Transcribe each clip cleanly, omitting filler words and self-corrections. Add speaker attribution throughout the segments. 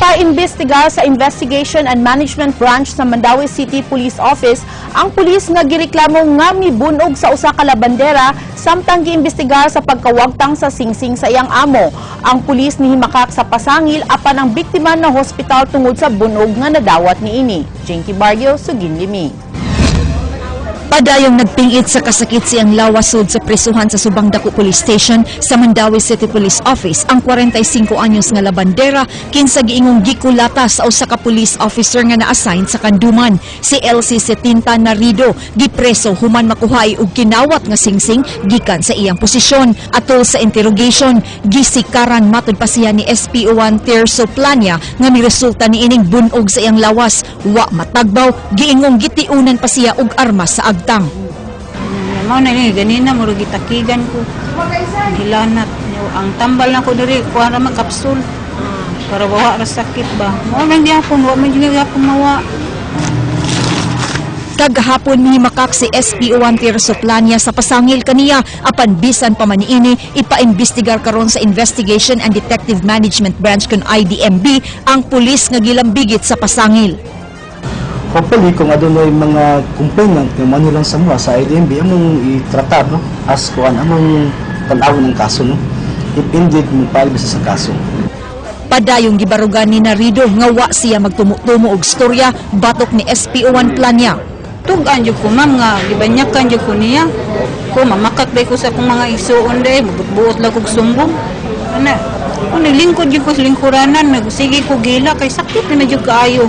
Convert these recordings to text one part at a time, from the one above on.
Speaker 1: Nagpa-imbestiga sa Investigation and Management Branch sa Mandaue City Police Office ang pulis nga gireklamo nga mibunog sa usa ka labandera samtang giimbestigar sa pagkawagtang sa singsing sa iyang amo. Ang pulis nihimakak sa pasangil apan ang biktima na hospital tungod sa bunog nga nadawat niini. Jinky Barrio, Suginlimi.
Speaker 2: Padayong nagpingit sa kasakit siyang lawasod sa prisuhan sa Subang Dako Police Station sa Mandaue City Police Office ang 45 anyos nga labandera kinsa giingong gikulata sa usa ka police officer nga na-assign sa Kanduman. Si LC Setinta Narido gipreso human makuhay og kinawat nga singsing gikan sa iyang posisyon. Atol sa interrogation, gisikaran matud pa siya ni SPO1 Tirso Plania nga miresulta niining bunog sa iyang lawas. Wa matagbaw, giingong gitiunan pa siya og armas sa agtang.
Speaker 3: Mao na ni ganina murag gitakigan ko. Hilanat ang tambal na ko diri kuha ra kapsul. Para bawa ra sakit ba. Mao man gyapon wa man gyapon mawa.
Speaker 2: Kagahapon mihimakak si SPO1 Tirso Plania sa pasangil kaniya apan bisan pa man niini ipaimbestigar karon sa Investigation and Detective Management Branch kun IDMB ang pulis nga gilambigit sa pasangil.
Speaker 4: Hopefully, kung adunay mga complainant nga manilang sa mga sa IDMB, among itratar, no? As kuan among tan-awon ng kaso, no? If indeed, magpalibis sa kaso.
Speaker 2: Padayong gibarugan ni Narido nga wa siya magtumo-tumo og storya batok ni SPO1 Plania.
Speaker 3: Tugan jud ko ma'am nga gibanyakan jud ko niya. Ko mamakak day ko sa akong mga isuon day, buot lang kog sumbong. Ana, ko naglingkod jud ko sa lingkuranan, nagsige ko gila kay sakit na jud kaayo.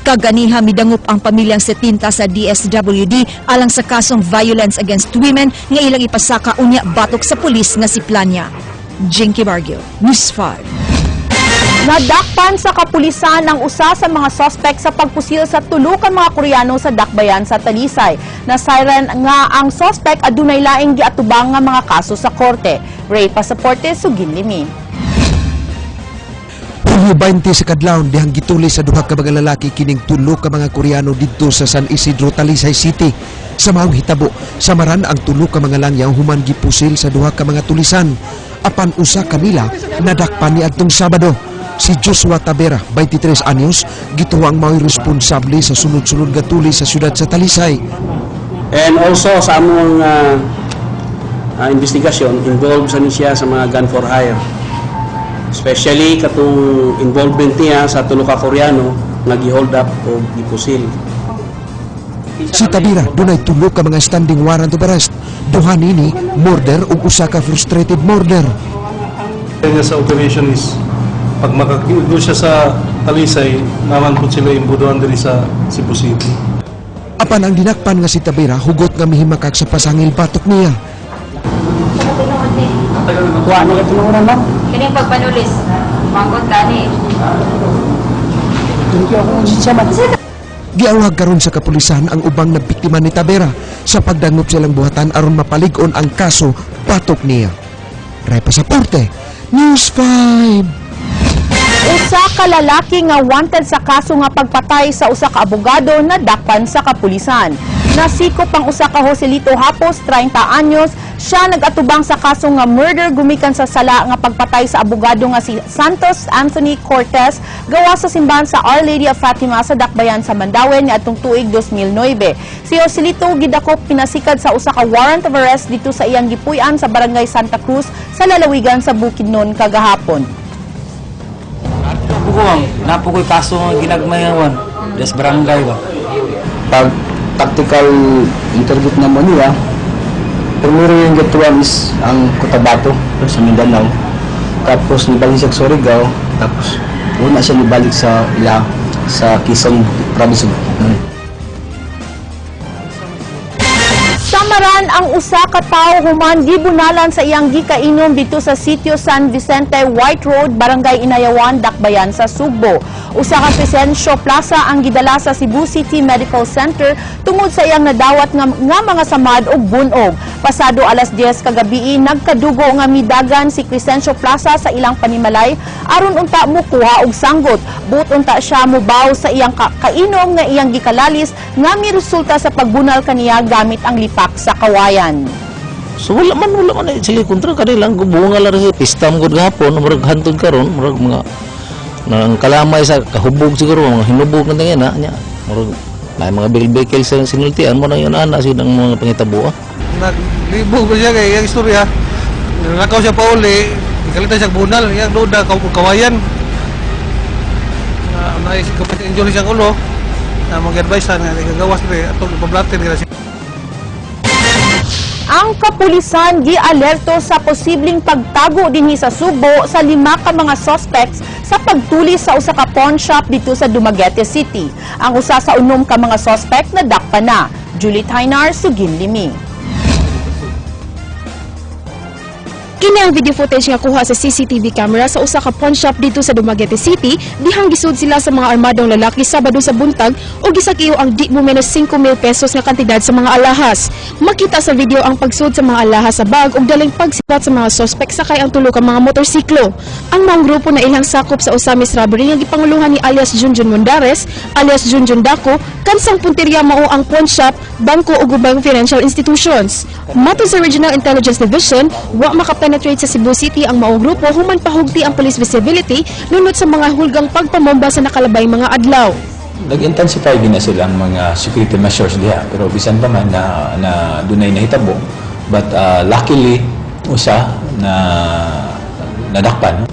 Speaker 2: Kaganiha midangup ang pamilyang Setinta sa DSWD alang sa kasong violence against women nga ilang ipasaka unya batok sa pulis nga si Plania. Jinky Barrio, News 5.
Speaker 1: Nadakpan sa kapulisan ang usa sa mga suspect sa pagpusil sa tulo ka mga Koreano sa Dakbayan sa Talisay. Nasayran nga ang suspect adunay laing giatubang nga mga kaso sa korte. Ray Pasaporte, Suginlimi.
Speaker 5: 20 sa kadlawon dihang gituli sa duha ka mga lalaki kining tulo ka mga Koreano didto sa San Isidro, Talisay City. Sa maong hitabo, samaran ang tulo ka mga langyaw human gipusil sa duha ka mga tulisan. Apan usa kanila nadakpan niadtong Sabado. Si Joshua Tabera, 23 anyos, gituwang mao'y responsable sa sunod-sunod nga tuli sa syudad sa Talisay.
Speaker 6: And also sa among investigasyon, involved sa siya sa mga gun for hire. Especially katong involvement niya sa tulo ka Koreano nga gi-hold up o gipusil.
Speaker 5: Si Tabira dunay tulo ka mga standing warrant of arrest. Duha nini murder ug usa ka frustrated murder.
Speaker 7: Kanya sa operation is pag makakiugo siya sa Talisay, naman po sila imbudoan diri sa Cebu City.
Speaker 5: Apan ang dinakpan nga si Tabira hugot nga mihimakak sa pasangil batok niya.
Speaker 4: Kuha na ito ng ma'am.
Speaker 8: Kining pagpanulis, mangkot tani.
Speaker 5: Giawag karon sa kapulisan ang ubang na biktima ni Tabera sa pagdangop silang buhatan aron mapalig-on ang kaso batok niya. Ray Pasaporte, News 5.
Speaker 1: Usa ka lalaki nga wanted sa kaso nga pagpatay sa usa ka abogado nadakpan sa kapulisan. Nasikop ang usa ka Joselito Hapos, 30 anyos, siya nagatubang sa kaso nga murder gumikan sa sala nga pagpatay sa abogado nga si Santos Anthony Cortez gawa sa simbahan sa Our Lady of Fatima sa Dakbayan sa Mandaue niadtong tuig 2009. Si Joselito gidakop pinasikad sa usa ka warrant of arrest dito sa iyang gipuy-an sa Barangay Santa Cruz sa lalawigan sa Bukidnon kagahapon.
Speaker 9: Napukoy kaso nga ginagmayawan des barangay ba.
Speaker 4: Pag tactical interview naman niya, primero yung gatuan is ang Cotabato sa Mindanao. Tapos nibalik siya sa Surigao, tapos una siya nibalik sa sa Quezon Province.
Speaker 1: Samaran ang usa ka tawo human gibunalan sa iyang gikainom dito sa sitio San Vicente White Road, Barangay Inayawan, Dakbayan sa Sugbo. Usa ka Crescencio Plaza ang gidala sa Cebu City Medical Center tungod sa iyang nadawat nga mga samad ug bunog. Pasado alas 10 kagabi nagkadugo nga midagan si Crescencio Plaza sa ilang panimalay aron unta mukuha og sanggot. But unta siya mubaw sa iyang kainom nga iyang gikalalis nga miresulta sa pagbunal kaniya gamit ang lipak sa kawayan.
Speaker 9: So wala man sila kontra kanilang gubunga lang rin. Istam gud gahapon, murag hantod karon, murag mga Nang kalamay sa kahubog siguro, mga hinubog na tingin na niya. May mga bil-bikil sa sinultian mo na yun ana silang mga pangitabo.
Speaker 7: Naglibog ba siya kay yung istorya. Nakaw siya pa uli, ikalita siya bunal, yung doon na kawayan. Naisip ko pa injury siyang ulo, na mag-advise na gagawas rin, at pablatin nila siya.
Speaker 1: Ang kapulisan gi-alerto sa posibleng pagtago dinhi sa Subo sa 5 ka mga suspects sa pagtuli sa usa ka pawn shop dito sa Dumaguete City. Ang usa sa 6 ka mga suspect nadakpa na. Julie Tainar, Suginlimi.
Speaker 10: Kini ang video footage nga kuha sa CCTV camera sa usa ka pawn shop dito sa Dumaguete City, dihang gisud sila sa mga armadong lalaki Sabado sa buntag o gisakiyo ang di mo menos 5,000 pesos nga kantidad sa mga alahas. Makita sa video ang pagsud sa mga alahas sa bag ug daling pagsipat sa mga suspect sakay ang tulo ka mga motorsiklo. Ang mga grupo na ilang sakop sa Osamis Robbery nga gipanguluhan ni alias Junjun Mondares, alias Junjun Daco, kansang punteriya mao ang pawn shop, bangko ug ubang financial institutions. Mato sa Regional Intelligence Division, wa makapenetrate sa Cebu City ang maong grupo human pahugti ang police visibility nunod sa mga hulgang pagpamomba sa nakalabay mga adlaw.
Speaker 11: Nag-intensify din na silang mga security measures diha, pero bisan pa man na dunay nahitabo, but luckily usa na nadakpan.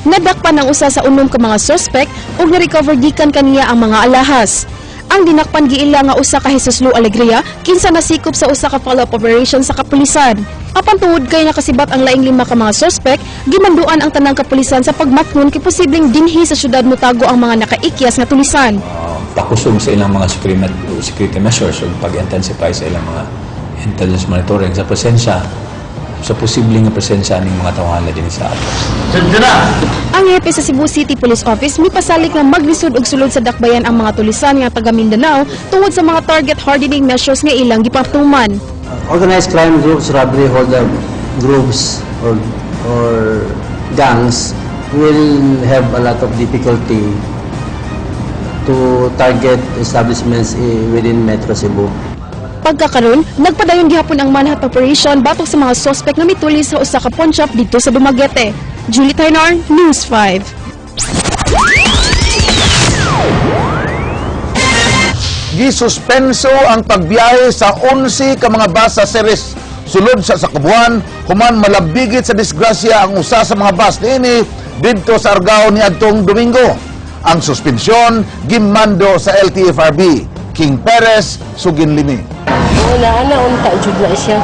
Speaker 10: Nadakpan ang usa sa 6 ka mga suspect ug na-recover gikan kaniya ang mga alahas. Ang dinakpan giila nga usa ka Jesus Lu Alegria kinsa nasikop sa usa ka follow-up operation sa kapulisan. Apan tungod kay nakasibat ang laing 5 ka mga suspect, gimanduan ang tanang kapulisan sa pagmakngon kay posibleng dinhi sa syudad motago ang mga nakaikyas nga tulisan.
Speaker 11: Pakusog sa ilang mga security measures ug pag-intensify sa ilang mga intelligence monitoring sa presensya, sa posibleng presensya ng mga tawhala din sa ato.
Speaker 10: Ang hepe sa Cebu City Police Office mipasalig nga maglisod og sulod sa dakbayan ang mga tulisan nga taga Mindanao tungod sa mga target hardening measures nga ilang gipatuman.
Speaker 4: Organized crime groups, robbery holdup groups or gangs will have a lot of difficulty to target establishments within Metro Cebu.
Speaker 10: Pagkakaroon, nagpadayon gihapon ang manhunt operation batok sa mga suspect nga mituli sa usa ka pawn shop dito sa Dumaguete. Julie Tainar, News 5.
Speaker 12: Gisuspenso ang pagbiyahe sa 11 ka mga bus sa series sulod sa Sakabuan human malabigit sa disgrasya ang usa sa mga bus niini didto sa Argao niadtong Domingo. Ang suspensyon gimando sa LTFRB. King Perez, Suginlimi.
Speaker 13: Unta jud na siya.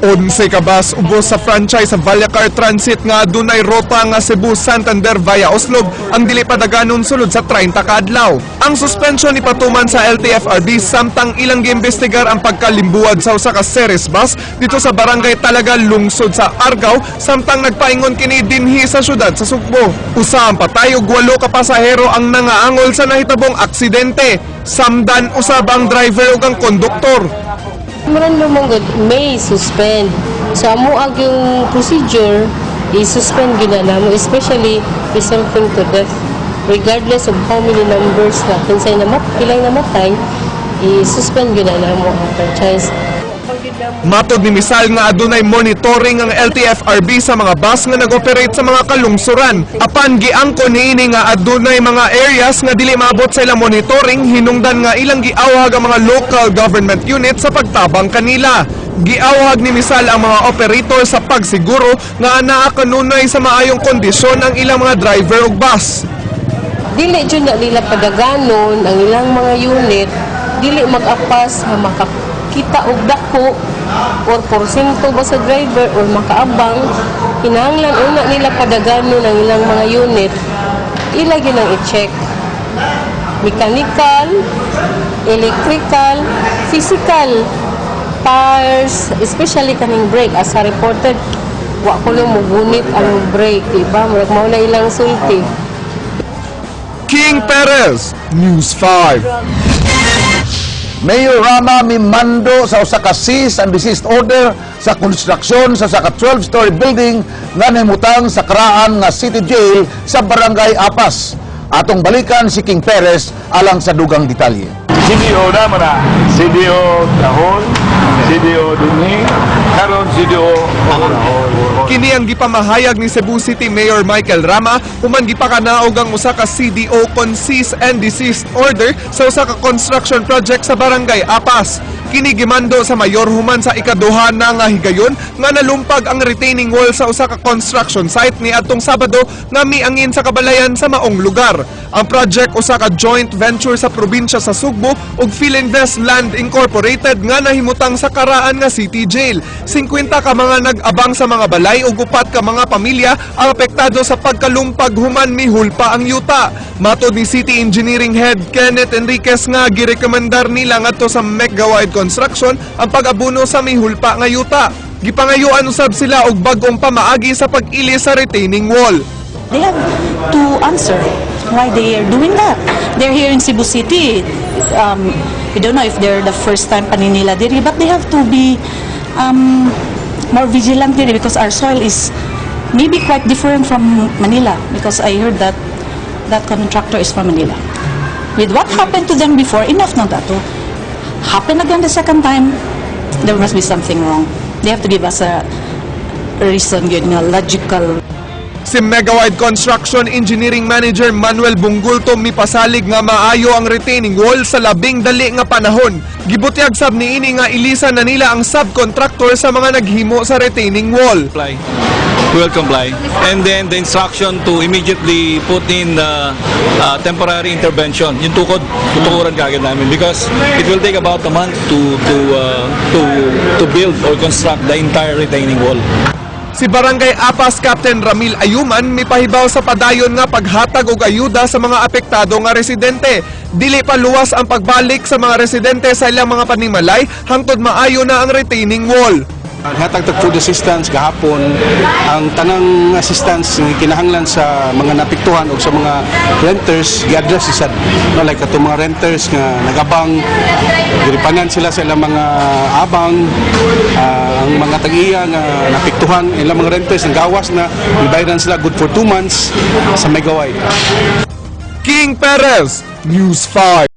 Speaker 14: 11 ka bus ubos sa franchise sa Vallecar Transit nga dunay rota nga Cebu-Santander via Oslob ang dili pa daganon sulod sa 30 ka adlaw. Ang suspension ni patuman sa LTFRB samtang ilang giimbestigar ang pagkalimbuad sa usa ka series bus dito sa barangay Talaga lungsod sa Argao samtang nagpaingon kini dinhi sa syudad sa Sugbo. Usa ang patay ug 8 ka pasahero ang nangaangol sa nahitabong aksidente. Samdan usab ang driver ug ang konduktor.
Speaker 13: Maran lumong may suspend. So amo ag yung procedure i-suspend gyud na mo, especially if something to death. Regardless of how many numbers na kinsay pilang namatay, i-suspend gyud na mo ang franchise.
Speaker 14: Matod ni Misal nga adunay monitoring ang LTFRB sa mga bus nga nag-operate sa mga kalungsuran. Apan giangko niini nga adunay mga areas nga dili maabot sa ilang monitoring, hinungdan nga ilang giawhag ang mga local government unit sa pagtabang kanila. Giawhag ni Misal ang mga operator sa pagsiguro nga anaa kanunay sa maayong kondisyon ang ilang mga driver ug bus.
Speaker 13: Dili jud na nila padaganon ang ilang mga unit, dili mag-apas nga makakita og dako or porsyento ba sa driver or makaabang. Kinahanglan una nila padaganon ang ilang mga unit, ilagay nang i-check mechanical, electrical, physical tires, especially kaning brake. As a reported, wa ko lang mugunit ang brake, diba? Mao na ilang sulti.
Speaker 14: King Perez, News 5.
Speaker 12: Mayor Rama mimando sa usa ka cease and desist order sa konstruksyon sa usa ka 12-story building nga nahimutang sa karaan nga City Jail sa Barangay Apas. Atong balikan si King Perez alang sa dugang detalye.
Speaker 15: CDO na mana, CDO Dahon, CDO Duni, karon CDO Dahon.
Speaker 14: Kini ang gipamahayag ni Cebu City Mayor Michael Rama human gipakanaog ang usa ka CDO kon cease and desist order sa usa ka construction project sa Barangay Apas. Kini gimando sa mayor human sa ikaduha na nga higayon nga nalumpag ang retaining wall sa usa ka construction site ni atong Sabado nga miangin sa kabalayan sa maong lugar. Ang project usa ka joint venture sa probinsya sa Sugbo ug Philinvest Land Incorporated nga nahimutang sa Karaan nga City Jail. 50 ka mga nag-abang sa mga balay ug 4 ka mga pamilya ang apektado sa pagkalumpag human mihulpa ang yuta. Matod ni City Engineering Head Kenneth Enriquez nga girekomendar nila ngadto sa Megawide Construction ang pag-abuno sa mihulpa nga yuta. Gipangayuan usab sila og bag-ong pamaagi sa pag-ili sa retaining wall.
Speaker 15: They have to answer why they are doing that. They're here in Cebu City. We don't know if they're the first time paninila diri, but they have to be more vigilant diri because our soil is maybe quite different from Manila because I heard that that contractor is from Manila. With what happened to them before, enough na that to happen again the second time, there must be something wrong. They have to give us a reason, yun nga, logical.
Speaker 14: Si Megawide Construction Engineering Manager Manuel Bungulto mipasalig nga maayo ang retaining wall sa labing dali nga panahon. Gibutyag sab niini nga ilisan na nila ang subcontractor sa mga naghimo sa retaining wall.
Speaker 16: We will comply. And then the instruction to immediately put in temporary intervention. Yung tutukuran kagad namin because it will take about a month to build or construct the entire retaining wall.
Speaker 14: Si Barangay Apas Captain Ramil Ayuman mipahibaw sa padayon nga paghatag og ayuda sa mga apektado nga residente. Dili pa luwas ang pagbalik sa mga residente sa ilang mga panimalay hangtod maayo na ang retaining wall.
Speaker 6: Hatag tag food assistance gahapon ang tanang assistance kinahanglan sa mga napiktuhan o sa mga renters gi-address isad no, like ato mga renters nga nagabang giripanan sila sa ilang mga abang ang mga tag-iya nga napiktuhan ilang mga renters ang gawas na ibayaran sila good for 2 months sa Megawide.
Speaker 14: King Perez, News 5.